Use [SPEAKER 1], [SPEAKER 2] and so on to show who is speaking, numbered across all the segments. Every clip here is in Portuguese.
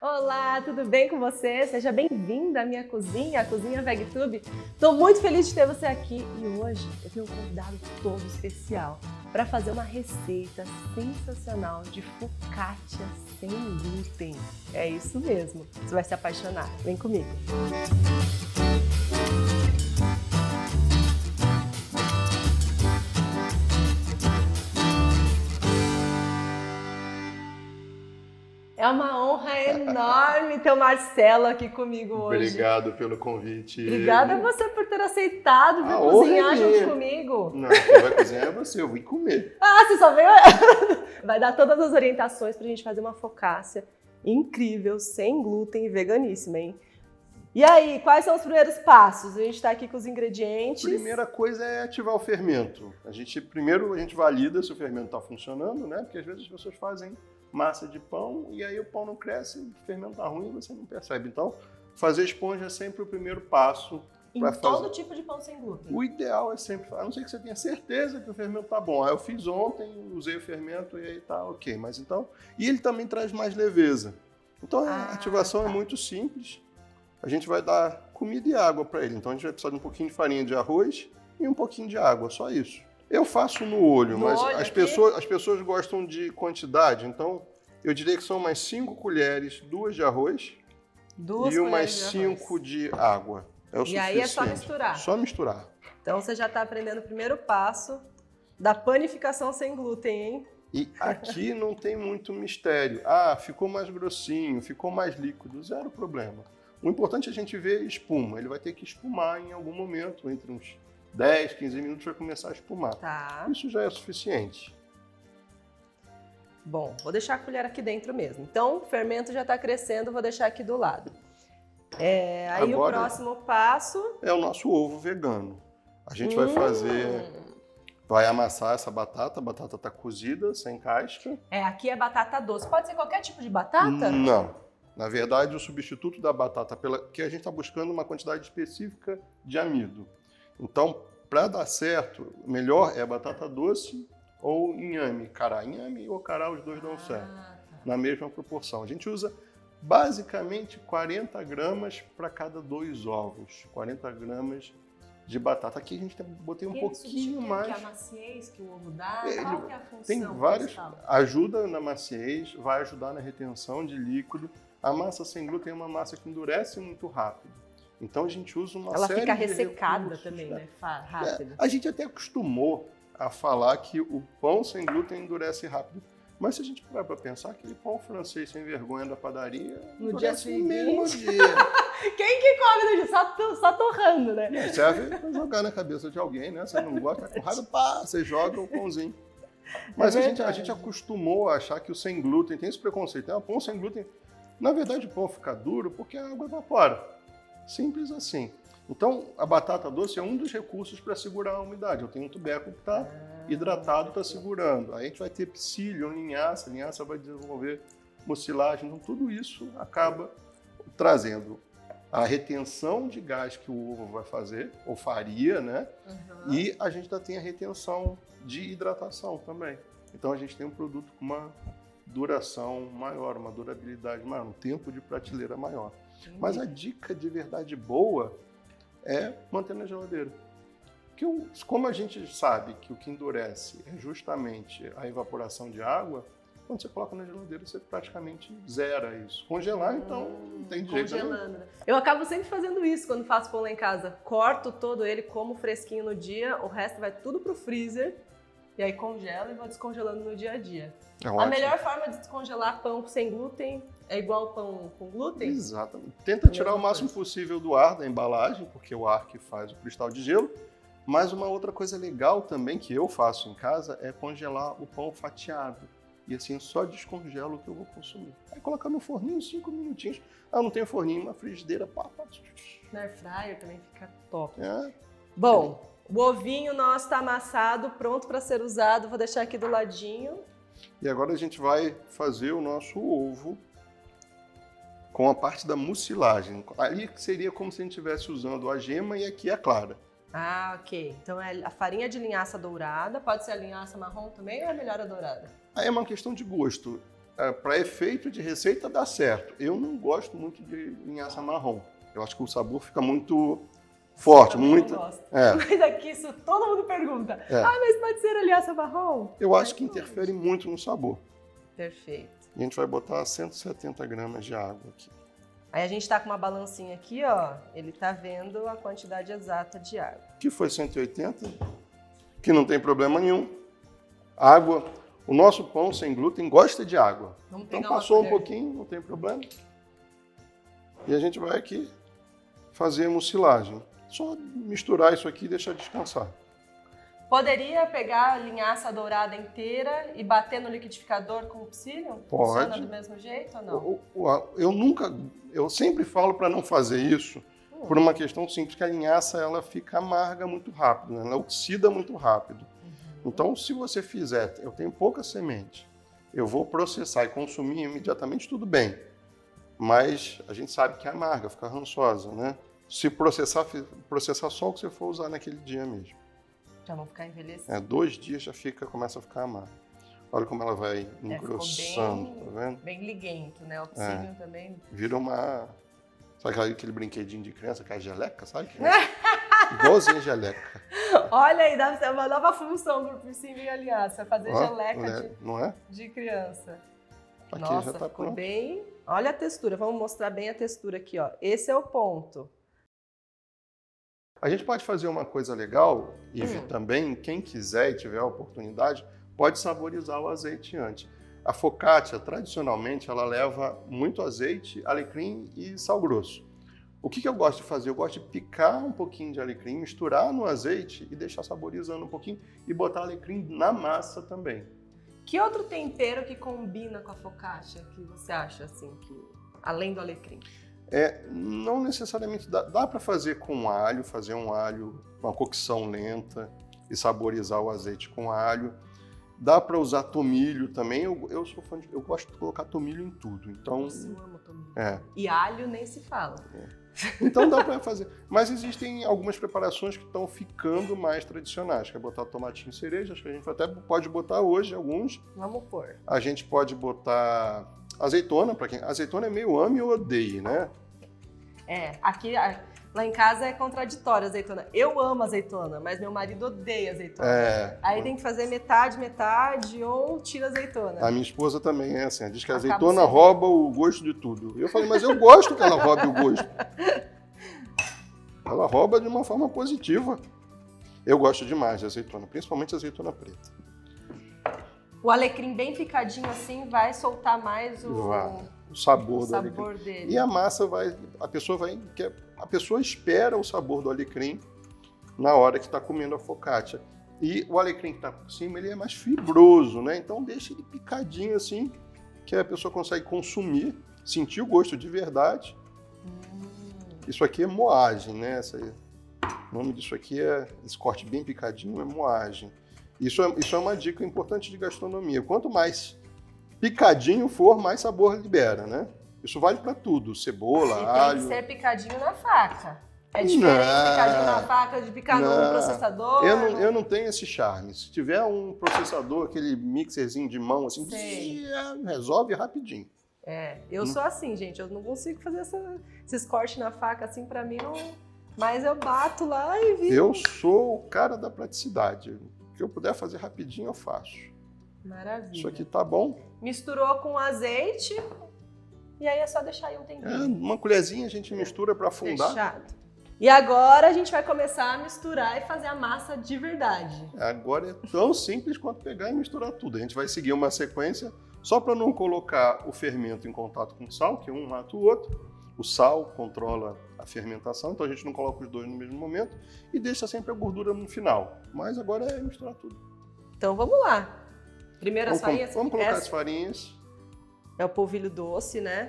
[SPEAKER 1] Olá, tudo bem com você? Seja bem-vinda à minha cozinha, a Cozinha VegTube. Estou muito feliz de ter você aqui e hoje eu tenho um convidado todo especial para fazer uma receita sensacional de focaccia sem glúten. É isso mesmo, você vai se apaixonar. Vem comigo! É uma honra enorme ter o Marcelo aqui comigo hoje.
[SPEAKER 2] Obrigado pelo convite.
[SPEAKER 1] Obrigada a você por ter aceitado vir
[SPEAKER 2] A
[SPEAKER 1] cozinhar
[SPEAKER 2] honra é
[SPEAKER 1] junto
[SPEAKER 2] minha.
[SPEAKER 1] comigo.
[SPEAKER 2] Não, quem vai cozinhar é você, eu vim comer.
[SPEAKER 1] Ah, você só veio... Vai dar todas as orientações pra gente fazer uma focaccia incrível, sem glúten e veganíssima, hein? E aí, quais são os primeiros passos? A gente tá aqui com os ingredientes.
[SPEAKER 2] Primeira coisa é ativar o fermento. Primeiro a gente valida se o fermento está funcionando, né? Porque às vezes as pessoas fazem massa de pão e aí o pão não cresce, o fermento está ruim e você não percebe. Então, fazer esponja é sempre o primeiro passo.
[SPEAKER 1] Em todo tipo de pão sem glúten.
[SPEAKER 2] O ideal é sempre, a não ser que você tenha certeza que o fermento tá bom. Aí eu fiz ontem, usei o fermento e aí tá ok. Mas então, e ele também traz mais leveza. Então a ativação é muito simples. A gente vai dar comida e água para ele. Então a gente vai precisar de um pouquinho de farinha de arroz e um pouquinho de água, só isso. Eu faço no olho, mas as pessoas gostam de quantidade. Então eu diria que são umas 5 colheres, 2 de arroz e umas 5 de água. É o suficiente.
[SPEAKER 1] Aí é só misturar.
[SPEAKER 2] Só misturar.
[SPEAKER 1] Então você já está aprendendo o primeiro passo da panificação sem glúten, hein?
[SPEAKER 2] E aqui não tem muito mistério. Ah, ficou mais grossinho, ficou mais líquido, zero problema. O importante é a gente ver espuma. Ele vai ter que espumar em algum momento, entre uns 10, 15 minutos vai começar a espumar.
[SPEAKER 1] Tá.
[SPEAKER 2] Isso já é suficiente.
[SPEAKER 1] Bom, vou deixar a colher aqui dentro mesmo. Então o fermento já está crescendo, vou deixar aqui do lado. Aí agora, o próximo passo...
[SPEAKER 2] é o nosso ovo vegano. A gente vai vai amassar essa batata. A batata está cozida, sem casca.
[SPEAKER 1] Aqui é batata doce. Pode ser qualquer tipo de batata?
[SPEAKER 2] Não. Na verdade, o substituto da batata, que a gente está buscando uma quantidade específica de amido. Então, para dar certo, melhor é batata doce ou inhame. Cará, inhame ou cará, os dois dão certo. Na mesma proporção. A gente usa basicamente 40 gramas para cada 2 ovos. 40 gramas de batata. Aqui a gente botei um pouquinho mais.
[SPEAKER 1] Que é a maciez que o ovo dá? Qual que é a função?
[SPEAKER 2] Tem várias. Ajuda na maciez, vai ajudar na retenção de líquido. A massa sem glúten é uma massa que endurece muito rápido. Então a gente usa uma série de
[SPEAKER 1] Ela fica ressecada também, né? Rápido.
[SPEAKER 2] A gente até acostumou a falar que o pão sem glúten endurece rápido. Mas se a gente parar para pensar, aquele pão francês sem vergonha da padaria
[SPEAKER 1] no dia seguinte.
[SPEAKER 2] Mesmo dia.
[SPEAKER 1] Quem que come no dia? Só torrando, né?
[SPEAKER 2] Serve para jogar na cabeça de alguém, né? Você não gosta, tá com raiva, pá, você joga o pãozinho. Mas a gente acostumou a achar que o sem glúten tem esse preconceito. O pão sem glúten, na verdade o pão fica duro porque a água evapora. Simples assim. Então, a batata doce é um dos recursos para segurar a umidade. Eu tenho um tubérculo que está hidratado, está segurando. Aí a gente vai ter psyllium, linhaça, a linhaça vai desenvolver mucilagem. Então, tudo isso acaba trazendo a retenção de gás que o ovo vai fazer, ou faria, né? E a gente ainda tem a retenção de hidratação também. Então, a gente tem um produto com uma duração maior, uma durabilidade maior, um tempo de prateleira maior. Mas a dica de verdade boa é manter na geladeira. Como a gente sabe que o que endurece é justamente a evaporação de água, quando você coloca na geladeira, você praticamente zera isso. Congelar, então, não tem jeito.
[SPEAKER 1] Congelando. Eu acabo sempre fazendo isso quando faço pão lá em casa. Corto todo ele, como fresquinho no dia, o resto vai tudo pro freezer, e aí congelo e vou descongelando no dia a dia. A melhor forma de descongelar pão sem glúten é igual pão com glúten?
[SPEAKER 2] Exatamente. Tenta tirar o máximo possível do ar da embalagem, porque é o ar que faz o cristal de gelo. Mas uma outra coisa legal também que eu faço em casa é congelar o pão fatiado. E assim, só descongelo o que eu vou consumir. Aí colocar no forninho 5 minutinhos. Ah, não tem forninho, uma frigideira.
[SPEAKER 1] Na air fryer também fica top.
[SPEAKER 2] É.
[SPEAKER 1] Bom, o ovinho nosso está amassado, pronto para ser usado. Vou deixar aqui do ladinho.
[SPEAKER 2] E agora a gente vai fazer o nosso ovo com a parte da mucilagem. Ali seria como se a gente estivesse usando a gema e aqui a clara.
[SPEAKER 1] Ah, ok. Então é a farinha de linhaça dourada, pode ser a linhaça marrom também ou é melhor a dourada?
[SPEAKER 2] Aí é uma questão de gosto. para efeito de receita dá certo. Eu não gosto muito de linhaça marrom. Eu acho que o sabor fica muito forte, muito.
[SPEAKER 1] Mas aqui isso todo mundo pergunta. Mas pode ser a linhaça marrom?
[SPEAKER 2] Eu acho que interfere muito no sabor.
[SPEAKER 1] Perfeito.
[SPEAKER 2] E a gente vai botar 170 gramas de água aqui.
[SPEAKER 1] Aí a gente está com uma balancinha aqui, ó. Ele tá vendo a quantidade exata de água.
[SPEAKER 2] Que foi 180, que não tem problema nenhum. Água, o nosso pão sem glúten gosta de água. Então passou um pouquinho, não tem problema. E a gente vai aqui fazer a mucilagem. Só misturar isso aqui e deixar descansar.
[SPEAKER 1] Poderia pegar a linhaça dourada inteira e bater no liquidificador com o psyllium?
[SPEAKER 2] Pode.
[SPEAKER 1] Funciona do mesmo jeito ou não?
[SPEAKER 2] Eu sempre falo para não fazer isso por uma questão simples, que a linhaça ela fica amarga muito rápido, né? Ela oxida muito rápido. Então, se você fizer, eu tenho pouca semente, eu vou processar e consumir imediatamente, tudo bem. Mas a gente sabe que é amarga, fica rançosa, né? Se processar só o que você for usar naquele dia mesmo.
[SPEAKER 1] Já vão ficar envelhecidos.
[SPEAKER 2] 2 dias já começa a ficar amarga. Olha como ela vai engrossando, tá vendo?
[SPEAKER 1] Bem liguento, né? O psyllium também.
[SPEAKER 2] Vira uma... Sabe aquele brinquedinho de criança, que é a geleca, sabe? Igualzinho geleca.
[SPEAKER 1] Olha aí, dá pra ter uma nova função pro psyllium e a linhaça, fazer geleca
[SPEAKER 2] não é?
[SPEAKER 1] de criança.
[SPEAKER 2] Aqui
[SPEAKER 1] Nossa,
[SPEAKER 2] já tá
[SPEAKER 1] ficou
[SPEAKER 2] pronto.
[SPEAKER 1] bem... Olha a textura, vamos mostrar bem a textura aqui, ó. Esse é o ponto.
[SPEAKER 2] A gente pode fazer uma coisa legal e também, quem quiser e tiver a oportunidade, pode saborizar o azeite antes. A focaccia, tradicionalmente, ela leva muito azeite, alecrim e sal grosso. O que eu gosto de fazer? Eu gosto de picar um pouquinho de alecrim, misturar no azeite e deixar saborizando um pouquinho e botar alecrim na massa também.
[SPEAKER 1] Que outro tempero que combina com a focaccia que você acha, assim, que além do alecrim?
[SPEAKER 2] Não necessariamente dá para fazer com alho, fazer um alho, uma cocção lenta e saborizar o azeite com alho. Dá para usar tomilho também. Eu sou fã eu gosto de colocar tomilho em tudo. Então,
[SPEAKER 1] Nossa, eu amo tomilho. E alho nem se fala.
[SPEAKER 2] Então dá para fazer. Mas existem algumas preparações que estão ficando mais tradicionais, que é botar tomatinho cereja, acho que a gente até pode botar hoje alguns.
[SPEAKER 1] Vamos pôr.
[SPEAKER 2] A gente pode botar azeitona, para quem... Azeitona é meio ame ou odeie, né?
[SPEAKER 1] Aqui lá em casa é contraditório a azeitona. Eu amo azeitona, mas meu marido odeia azeitona. Aí tem que fazer metade ou tira a azeitona.
[SPEAKER 2] A minha esposa também é assim, diz que a azeitona rouba o gosto de tudo. Eu falei, mas eu gosto que ela roube o gosto. Ela rouba de uma forma positiva. Eu gosto demais de azeitona, principalmente azeitona preta.
[SPEAKER 1] O alecrim bem picadinho assim vai soltar mais
[SPEAKER 2] o sabor do alecrim dele. E a massa a pessoa espera o sabor do alecrim na hora que está comendo a focaccia. E o alecrim que está por cima, ele é mais fibroso, né? Então deixa ele picadinho assim, que a pessoa consegue consumir, sentir o gosto de verdade. Isso aqui é moagem, né? O nome disso aqui esse corte bem picadinho é moagem. Isso é uma dica importante de gastronomia. Quanto mais picadinho for, mais sabor libera, né? Isso vale para tudo, cebola, alho...
[SPEAKER 1] tem que ser picadinho na faca. É diferente picadinho na faca de picar no processador?
[SPEAKER 2] Eu não tenho esse charme. Se tiver um processador, aquele mixerzinho de mão, assim, resolve rapidinho.
[SPEAKER 1] Eu sou assim, gente. Eu não consigo fazer esses cortes na faca, assim, para mim não... Mas eu bato lá e vivo.
[SPEAKER 2] Eu sou o cara da praticidade. O que eu puder fazer rapidinho, eu faço.
[SPEAKER 1] Maravilha.
[SPEAKER 2] Isso aqui tá bom.
[SPEAKER 1] Misturou com azeite e aí é só deixar aí um tempinho.
[SPEAKER 2] Uma colherzinha a gente mistura para afundar.
[SPEAKER 1] Fechado. E agora a gente vai começar a misturar e fazer a massa de verdade.
[SPEAKER 2] Agora é tão simples quanto pegar e misturar tudo. A gente vai seguir uma sequência só para não colocar o fermento em contato com o sal, que um mata o outro. O sal controla a fermentação, então a gente não coloca os dois no mesmo momento e deixa sempre a gordura no final. Mas agora é misturar tudo.
[SPEAKER 1] Então vamos lá. Primeiro as farinhas.
[SPEAKER 2] Vamos colocar as farinhas.
[SPEAKER 1] É o polvilho doce, né?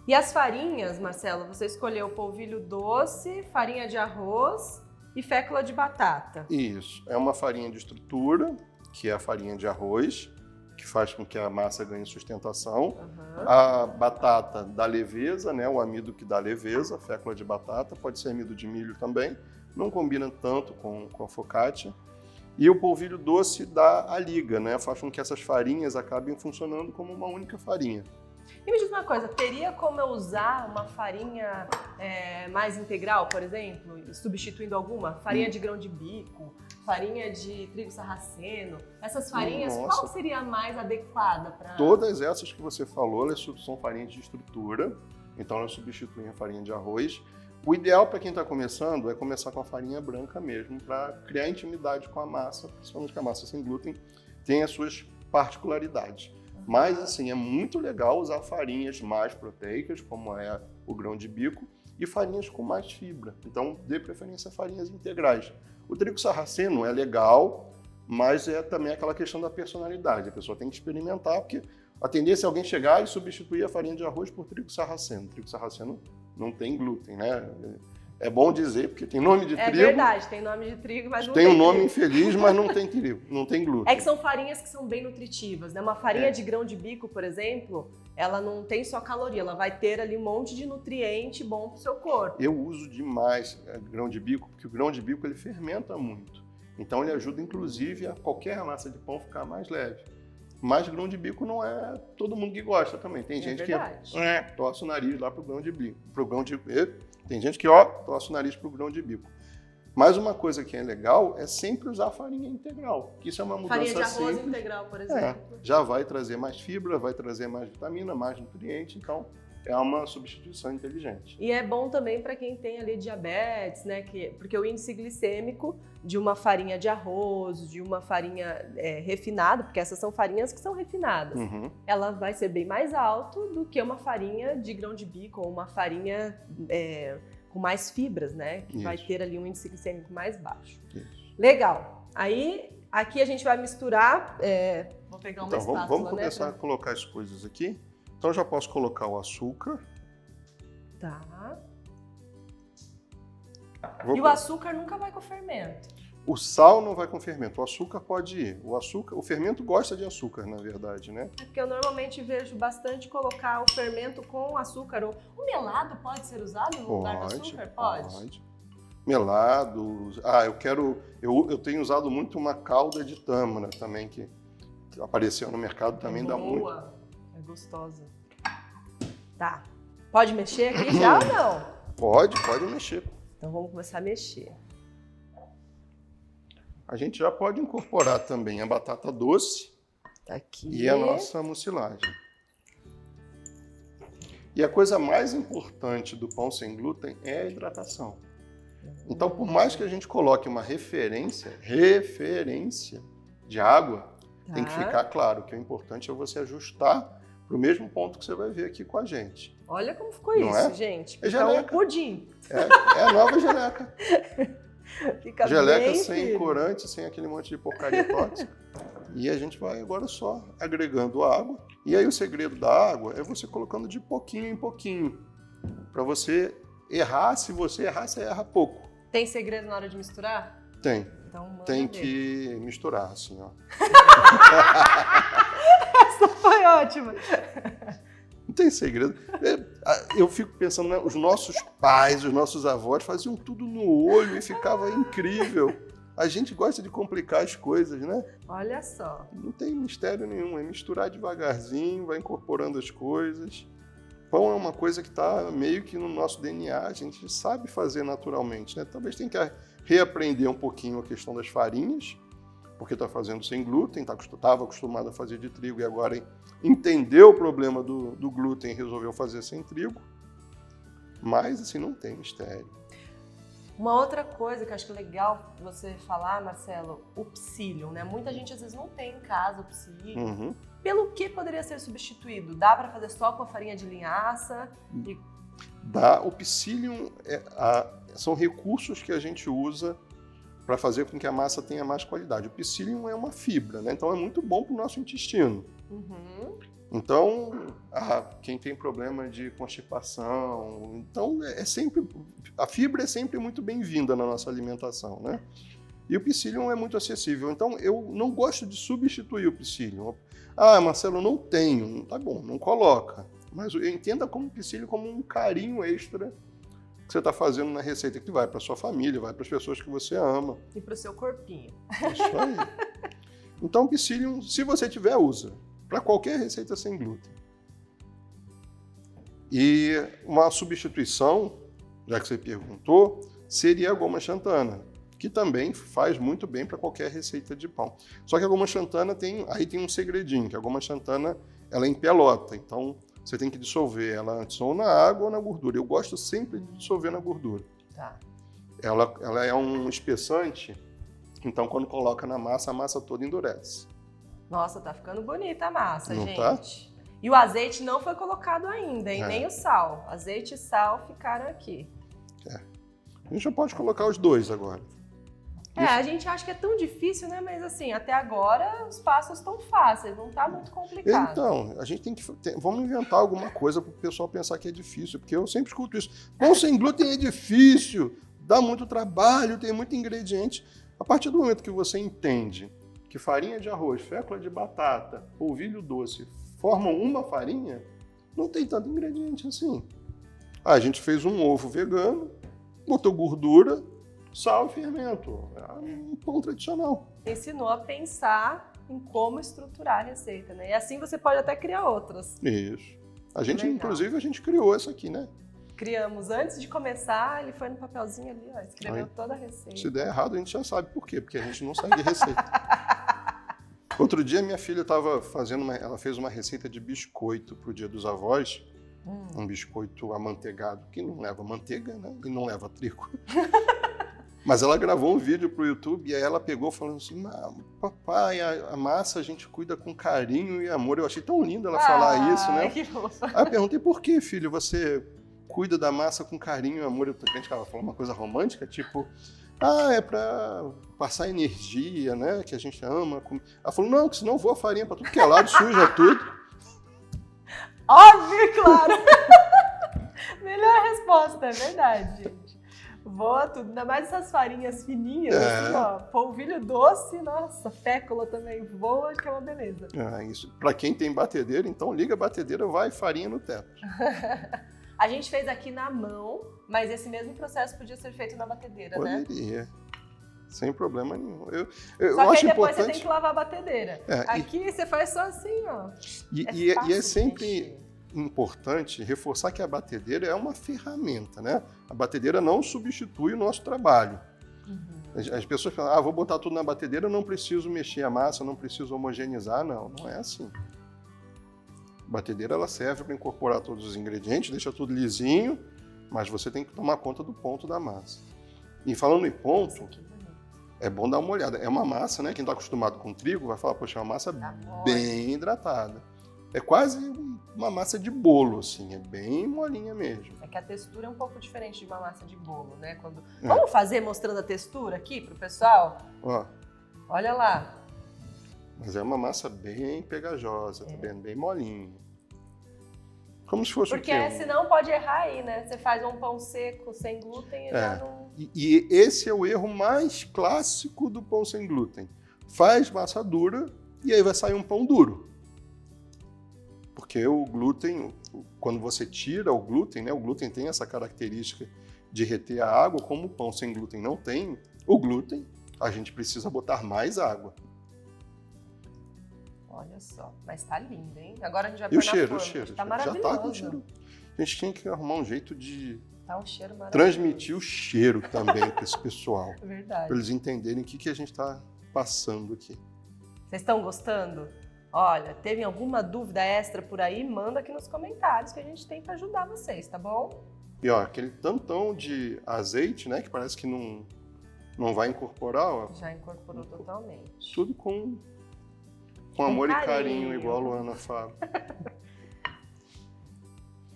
[SPEAKER 1] E as farinhas, Marcelo, você escolheu polvilho doce, farinha de arroz e fécula de batata.
[SPEAKER 2] Isso. É uma farinha de estrutura, que é a farinha de arroz, que faz com que a massa ganhe sustentação. A batata dá leveza, né? O amido que dá leveza, a fécula de batata, pode ser amido de milho também. Não combina tanto com a focaccia. E o polvilho doce dá a liga, né? Faz com que essas farinhas acabem funcionando como uma única farinha.
[SPEAKER 1] E me diz uma coisa, teria como eu usar uma farinha mais integral, por exemplo, substituindo alguma? Farinha de grão de bico, farinha de trigo sarraceno, essas farinhas, qual seria a mais adequada para...
[SPEAKER 2] Todas essas que você falou, elas são farinhas de estrutura, então elas substituem a farinha de arroz. O ideal para quem está começando é começar com a farinha branca mesmo, para criar intimidade com a massa, principalmente que a massa sem glúten tem as suas particularidades. Mas, assim, é muito legal usar farinhas mais proteicas, como é o grão de bico, e farinhas com mais fibra. Então, dê preferência a farinhas integrais. O trigo sarraceno é legal, mas é também aquela questão da personalidade. A pessoa tem que experimentar, porque a tendência é alguém chegar e substituir a farinha de arroz por trigo sarraceno. O trigo sarraceno não tem glúten, né? É bom dizer, porque tem nome de trigo.
[SPEAKER 1] É verdade, tem nome de trigo, mas não
[SPEAKER 2] tem
[SPEAKER 1] tem
[SPEAKER 2] um nome
[SPEAKER 1] trigo.
[SPEAKER 2] infeliz, mas não tem trigo, não tem glúten.
[SPEAKER 1] É que são farinhas que são bem nutritivas, né? Uma farinha de grão de bico, por exemplo, ela não tem só caloria, ela vai ter ali um monte de nutriente bom para o seu corpo.
[SPEAKER 2] Eu uso demais grão de bico, porque o grão de bico ele fermenta muito. Então ele ajuda, inclusive, a qualquer massa de pão ficar mais leve. Mas grão de bico não é todo mundo que gosta também. Tem gente que torce o nariz lá pro grão de bico. Tem gente que torce o nariz pro grão de bico. Mas uma coisa que é legal é sempre usar farinha integral, que isso é uma mudança
[SPEAKER 1] farinha de arroz
[SPEAKER 2] simples.
[SPEAKER 1] integral, por exemplo.
[SPEAKER 2] Já vai trazer mais fibra, vai trazer mais vitamina, mais nutriente, então é uma substituição inteligente.
[SPEAKER 1] E é bom também para quem tem ali diabetes, né? Porque o índice glicêmico de uma farinha de arroz, de uma farinha refinada, porque essas são farinhas que são refinadas, ela vai ser bem mais alto do que uma farinha de grão de bico ou uma farinha com mais fibras, né? Que vai ter ali um índice glicêmico mais baixo.
[SPEAKER 2] Isso.
[SPEAKER 1] Legal. Aí, aqui a gente vai misturar... vou pegar uma espátula,
[SPEAKER 2] vamos começar a colocar as coisas aqui. Então, eu já posso colocar o açúcar.
[SPEAKER 1] Tá. E o açúcar nunca vai com o fermento?
[SPEAKER 2] O sal não vai com o fermento, o açúcar pode ir. O fermento gosta de açúcar, na verdade, né?
[SPEAKER 1] É porque eu normalmente vejo bastante colocar o fermento com açúcar. O melado pode ser usado no lugar do açúcar? Pode.
[SPEAKER 2] Melado. Eu tenho usado muito uma calda de tâmara também, que apareceu no mercado, também dá muito.
[SPEAKER 1] É gostosa. Tá. Pode mexer aqui já ou não?
[SPEAKER 2] Pode mexer.
[SPEAKER 1] Então vamos começar a mexer.
[SPEAKER 2] A gente já pode incorporar também a batata doce
[SPEAKER 1] aqui.
[SPEAKER 2] E a nossa mucilagem. E a coisa mais importante do pão sem glúten é a hidratação. Então, por mais que a gente coloque uma referência de água, tem que ficar claro que o importante é você ajustar para o mesmo ponto que você vai ver aqui com a gente.
[SPEAKER 1] Olha como ficou isso, gente.
[SPEAKER 2] É geleca.
[SPEAKER 1] Um pudim.
[SPEAKER 2] É a nova geleca.
[SPEAKER 1] Fica
[SPEAKER 2] geleca
[SPEAKER 1] bem
[SPEAKER 2] sem
[SPEAKER 1] firme.
[SPEAKER 2] corante, sem aquele monte de porcaria tóxica. E a gente vai agora só agregando água. E aí o segredo da água é você colocando de pouquinho em pouquinho. Para você errar, se você errar, você erra pouco.
[SPEAKER 1] Tem segredo na hora de misturar?
[SPEAKER 2] Tem.
[SPEAKER 1] Então, manda
[SPEAKER 2] Tem
[SPEAKER 1] ver.
[SPEAKER 2] que misturar, assim, ó.
[SPEAKER 1] Essa foi ótima.
[SPEAKER 2] Não tem segredo. Eu fico pensando, né, os nossos pais, os nossos avós faziam tudo no olho e ficava incrível. A gente gosta de complicar as coisas, né?
[SPEAKER 1] Olha só.
[SPEAKER 2] Não tem mistério nenhum, é misturar devagarzinho, vai incorporando as coisas. Pão é uma coisa que está meio que no nosso DNA, a gente sabe fazer naturalmente, né? Talvez tenha que reaprender um pouquinho a questão das farinhas, porque está fazendo sem glúten, estava acostumado a fazer de trigo e agora entendeu o problema do glúten e resolveu fazer sem trigo. Mas, assim, não tem mistério.
[SPEAKER 1] Uma outra coisa que eu acho que é legal você falar, Marcelo, o psyllium, né? Muita gente às vezes não tem em casa o psyllium.
[SPEAKER 2] Uhum.
[SPEAKER 1] Pelo que poderia ser substituído? Dá para fazer só com a farinha de linhaça?
[SPEAKER 2] O psyllium são recursos que a gente usa para fazer com que a massa tenha mais qualidade. O psyllium é uma fibra, né? Então é muito bom para o nosso intestino.
[SPEAKER 1] Uhum.
[SPEAKER 2] Então, quem tem problema de constipação, então a fibra é sempre muito bem-vinda na nossa alimentação, né? E o psyllium é muito acessível. Então, eu não gosto de substituir o psyllium. Marcelo, eu não tenho. Tá bom, não coloca. Mas entenda como o psyllium como um carinho extra que você está fazendo na receita, que vai para sua família, vai para as pessoas que você ama.
[SPEAKER 1] E para o seu corpinho.
[SPEAKER 2] Isso aí. Então, Psyllium, se você tiver, usa. Para qualquer receita sem glúten. E uma substituição, já que você perguntou, seria a goma xantana, que também faz muito bem para qualquer receita de pão. Só que a goma xantana tem um segredinho, que a goma xantana ela é em pelota, então você tem que dissolver ela antes ou na água ou na gordura. Eu gosto sempre de dissolver na gordura.
[SPEAKER 1] Tá.
[SPEAKER 2] Ela é um espessante, então quando coloca na massa, a massa toda endurece.
[SPEAKER 1] Nossa, tá ficando bonita a massa,
[SPEAKER 2] Não
[SPEAKER 1] gente.
[SPEAKER 2] tá?
[SPEAKER 1] E o azeite não foi colocado ainda, hein?
[SPEAKER 2] É.
[SPEAKER 1] Nem o sal. Azeite e sal ficaram aqui.
[SPEAKER 2] A gente já pode colocar os dois agora.
[SPEAKER 1] A gente acha que é tão difícil, né? Mas assim, até agora os passos estão fáceis, não tá muito complicado.
[SPEAKER 2] Então, a gente tem que... Vamos inventar alguma coisa para o pessoal pensar que é difícil, porque eu sempre escuto isso. Pão sem glúten é difícil, dá muito trabalho, tem muito ingrediente. A partir do momento que você entende que farinha de arroz, fécula de batata, polvilho doce formam uma farinha, não tem tanto ingrediente assim. A gente fez um ovo vegano, botou gordura, sal e fermento. É um pão tradicional.
[SPEAKER 1] Ensinou a pensar em como estruturar a receita, né? E assim você pode até criar outras.
[SPEAKER 2] Isso. A gente,
[SPEAKER 1] Legal.
[SPEAKER 2] inclusive, a gente criou essa aqui, né?
[SPEAKER 1] Criamos antes de começar, ele foi no papelzinho ali, ó, escreveu toda a receita.
[SPEAKER 2] Se der errado, a gente já sabe por quê, porque a gente não segue receita. Outro dia, minha filha estava fazendo ela fez uma receita de biscoito para o Dia dos Avós, um biscoito amanteigado, que não leva manteiga, né? E não leva trigo. Mas ela gravou um vídeo para o YouTube e aí ela pegou falando assim, papai, a massa a gente cuida com carinho e amor. Eu achei tão lindo ela falar isso, né?
[SPEAKER 1] Que fofa.
[SPEAKER 2] Aí eu perguntei, por que, filho, você cuida da massa com carinho e amor? Eu pensei que ela falou uma coisa romântica, tipo, é para passar energia, né? Que a gente ama. Ela falou, não, que senão voa farinha para tudo que é lado, suja tudo.
[SPEAKER 1] Óbvio, claro. Melhor resposta, é verdade, gente. Voa tudo, ainda mais essas farinhas fininhas, assim, ó, polvilho doce, nossa, fécula também voa, que é uma beleza.
[SPEAKER 2] Isso. Para quem tem batedeira, então liga a batedeira, vai farinha no teto.
[SPEAKER 1] A gente fez aqui na mão, mas esse mesmo processo podia ser feito na batedeira, né?
[SPEAKER 2] Poderia, sem problema nenhum.
[SPEAKER 1] Só
[SPEAKER 2] eu
[SPEAKER 1] que
[SPEAKER 2] acho
[SPEAKER 1] aí depois
[SPEAKER 2] importante...
[SPEAKER 1] você tem que lavar a batedeira. Aqui você faz só assim, ó.
[SPEAKER 2] E é sempre
[SPEAKER 1] mexer.
[SPEAKER 2] Importante reforçar que a batedeira é uma ferramenta, né? A batedeira não substitui o nosso trabalho. As pessoas falam, vou botar tudo na batedeira, não preciso mexer a massa, não preciso homogeneizar. Não é assim. A batedeira ela serve para incorporar todos os ingredientes, deixa tudo lisinho, mas você tem que tomar conta do ponto da massa. E falando em ponto, é bom dar uma olhada. É uma massa, né? Quem está acostumado com trigo vai falar, poxa, é uma massa bem hidratada. É quase uma massa de bolo, assim, é bem molinha mesmo.
[SPEAKER 1] É que a textura é um pouco diferente de uma massa de bolo, né? Vamos fazer mostrando a textura aqui pro pessoal?
[SPEAKER 2] Ó.
[SPEAKER 1] Olha lá.
[SPEAKER 2] Mas é uma massa bem pegajosa, tá vendo? Bem molinha. Como se fosse
[SPEAKER 1] porque senão pode errar aí, né? Você faz um pão seco sem glúten e já não...
[SPEAKER 2] E esse é o erro mais clássico do pão sem glúten. Faz massa dura e aí vai sair um pão duro. Porque o glúten, quando você tira o glúten, né? O glúten tem essa característica de reter a água, como o pão sem glúten não tem, o glúten, a gente precisa botar mais água.
[SPEAKER 1] Olha só, mas tá lindo, hein? Agora a gente vai
[SPEAKER 2] pôr na forma. O cheiro?
[SPEAKER 1] Tá maravilhoso.
[SPEAKER 2] Já tá com cheiro. A gente tinha que arrumar um jeito de
[SPEAKER 1] cheiro
[SPEAKER 2] transmitir o cheiro também para esse pessoal.
[SPEAKER 1] Verdade.
[SPEAKER 2] Para eles entenderem o que a gente está passando aqui.
[SPEAKER 1] Vocês estão gostando? Olha, teve alguma dúvida extra por aí? Manda aqui nos comentários que a gente tem para ajudar vocês, tá bom?
[SPEAKER 2] E ó, aquele tantão de azeite, né, que parece que não vai incorporar, ó.
[SPEAKER 1] Já incorporou totalmente.
[SPEAKER 2] Tudo com amor e carinho, igual a Luana fala.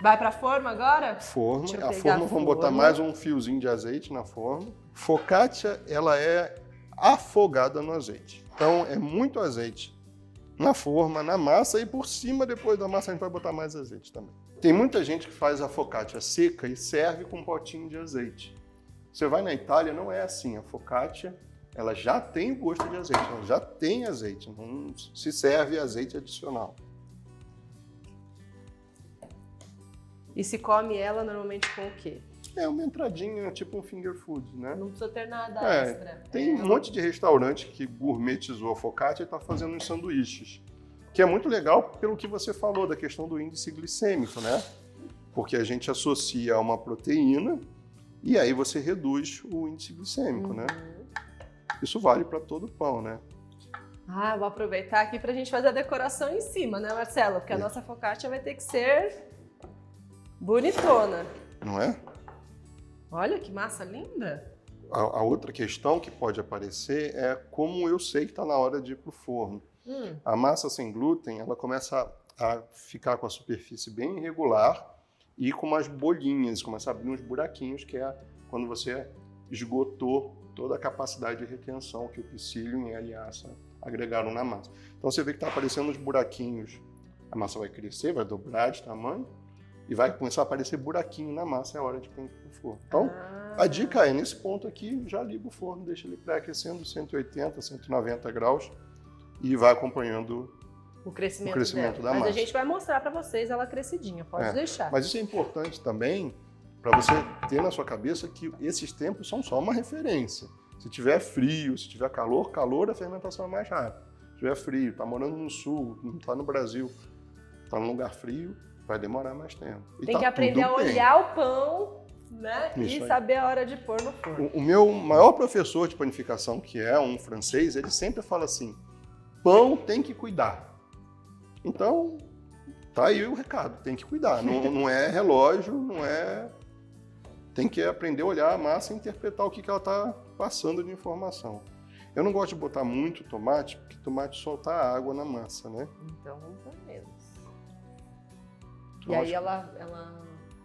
[SPEAKER 1] Vai pra forma agora?
[SPEAKER 2] Forma. A forma, vamos botar mais um fiozinho de azeite na forma. Focaccia, ela é afogada no azeite. Então, é muito azeite na forma, na massa, e por cima, depois da massa, a gente vai botar mais azeite também. Tem muita gente que faz a focaccia seca e serve com um potinho de azeite. Você vai na Itália, não é assim. A focaccia, ela já tem o gosto de azeite, ela já tem azeite, não se serve azeite adicional.
[SPEAKER 1] E se come ela normalmente com o quê?
[SPEAKER 2] É uma entradinha, tipo um finger food, né?
[SPEAKER 1] Não precisa ter nada
[SPEAKER 2] É,
[SPEAKER 1] extra.
[SPEAKER 2] Tem um monte de restaurante que gourmetizou a focaccia e está fazendo uns sanduíches. Que é muito legal pelo que você falou da questão do índice glicêmico, né? Porque a gente associa a uma proteína e aí você reduz o índice glicêmico, né? Isso vale para todo pão, né?
[SPEAKER 1] Ah, vou aproveitar aqui pra gente fazer a decoração em cima, né, Marcelo? Porque a nossa focaccia vai ter que ser bonitona.
[SPEAKER 2] Não é?
[SPEAKER 1] Olha que massa linda.
[SPEAKER 2] A outra questão que pode aparecer é como eu sei que está na hora de ir para o forno. A massa sem glúten, ela começa a ficar com a superfície bem irregular e com umas bolinhas, começa a abrir uns buraquinhos, que é quando você esgotou toda a capacidade de retenção que o psyllium e a linhaça agregaram na massa. Então você vê que está aparecendo uns buraquinhos, a massa vai crescer, vai dobrar de tamanho e vai começar a aparecer buraquinho na massa, é hora de pôr no forno. Então, a dica é, nesse ponto aqui, já liga o forno, deixa ele pré-aquecendo 180, 190 graus e vai acompanhando
[SPEAKER 1] o crescimento
[SPEAKER 2] da
[SPEAKER 1] massa.
[SPEAKER 2] massa.
[SPEAKER 1] Mas a gente vai mostrar para vocês ela crescidinha, pode deixar.
[SPEAKER 2] Mas isso é importante também para você ter na sua cabeça que esses tempos são só uma referência. Se tiver frio, se tiver calor, a fermentação é mais rápida. Se tiver frio, está morando no sul, não está no Brasil, está num lugar frio, vai demorar mais tempo. E
[SPEAKER 1] tem que aprender a olhar o pão, né?
[SPEAKER 2] Isso
[SPEAKER 1] e
[SPEAKER 2] aí.
[SPEAKER 1] saber a hora de pôr no forno.
[SPEAKER 2] O meu maior professor de panificação, que é um francês, ele sempre fala assim, pão tem que cuidar. Então, tá aí o recado, tem que cuidar. Não é relógio, não é... Tem que aprender a olhar a massa e interpretar o que ela está passando de informação. Eu não gosto de botar muito tomate, porque tomate solta água na massa, né?
[SPEAKER 1] Então vamos pôr menos. E aí ela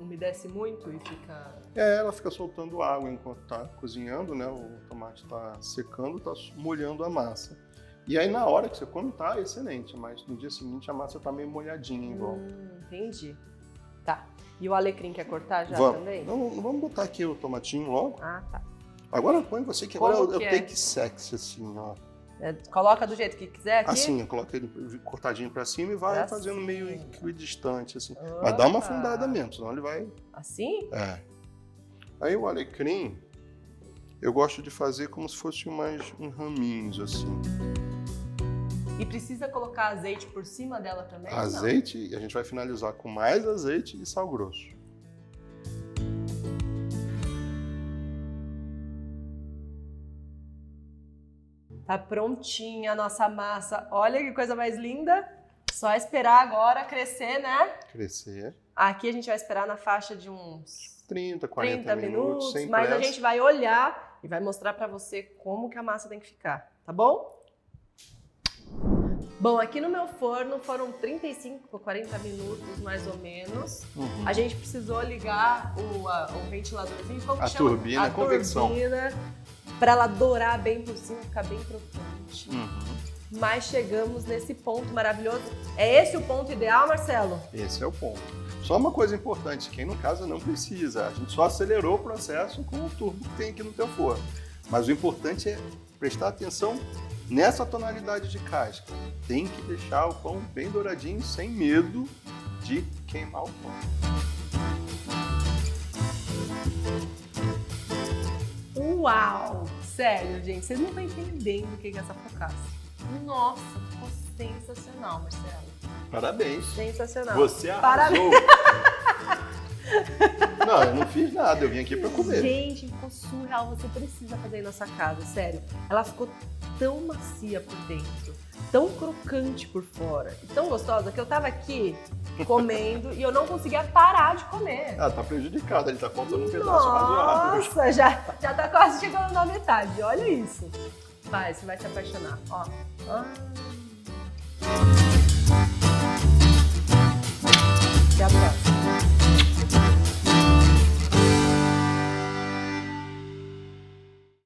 [SPEAKER 1] umedece muito e fica...
[SPEAKER 2] Ela fica soltando água enquanto está cozinhando, né? O tomate está secando, está molhando a massa. E aí na hora que você come tá excelente, mas no dia seguinte a massa está meio molhadinha em volta.
[SPEAKER 1] Entendi. Tá. E o alecrim quer cortar já também?
[SPEAKER 2] Não, vamos botar aqui o tomatinho logo.
[SPEAKER 1] Ah, tá.
[SPEAKER 2] Agora põe você que agora eu take sexy, assim, ó.
[SPEAKER 1] Coloca do jeito que quiser aqui?
[SPEAKER 2] Assim, coloca ele cortadinho pra cima e vai fazendo meio equidistante, assim. Mas dá uma afundada mesmo, senão ele vai...
[SPEAKER 1] Assim?
[SPEAKER 2] É. Aí o alecrim, eu gosto de fazer como se fosse uns raminhos, assim.
[SPEAKER 1] E precisa colocar azeite por cima dela também?
[SPEAKER 2] Azeite, e a gente vai finalizar com mais azeite e sal grosso.
[SPEAKER 1] Tá prontinha a nossa massa. Olha que coisa mais linda. Só esperar agora crescer, né?
[SPEAKER 2] Crescer.
[SPEAKER 1] Aqui a gente vai esperar na faixa de uns
[SPEAKER 2] 30, 40 minutos, sem
[SPEAKER 1] mas
[SPEAKER 2] pressa.
[SPEAKER 1] a gente vai olhar e vai mostrar pra você como que a massa tem que ficar, tá bom? Bom, aqui no meu forno foram 35 a 40 minutos, mais ou menos. A gente precisou ligar o ventiladorzinho, como que chama?
[SPEAKER 2] Turbina, a convecção.
[SPEAKER 1] Turbina, para ela dourar bem por cima, ficar bem crocante. Mas chegamos nesse ponto maravilhoso. É esse o ponto ideal, Marcelo?
[SPEAKER 2] Esse é o ponto. Só uma coisa importante, quem no caso não precisa, a gente só acelerou o processo com o turbo que tem aqui no teu forno. Mas o importante é prestar atenção nessa tonalidade de casca. Tem que deixar o pão bem douradinho, sem medo de queimar o pão.
[SPEAKER 1] Uau! Sério, gente, vocês não estão entendendo o que é essa focaccia. Nossa, ficou sensacional, Marcelo.
[SPEAKER 2] Parabéns.
[SPEAKER 1] Sensacional.
[SPEAKER 2] Você arrasou. Não, eu não fiz nada, eu vim aqui pra comer.
[SPEAKER 1] Gente, ficou surreal, você precisa fazer aí na sua casa, sério. Ela ficou tão macia por dentro, tão crocante por fora, e tão gostosa que eu tava aqui comendo e eu não conseguia parar de comer.
[SPEAKER 2] Ah, tá prejudicada, ele tá faltando um pedaço razoável.
[SPEAKER 1] Nossa, já tá quase chegando na metade, olha isso. Vai, você vai se apaixonar, ó.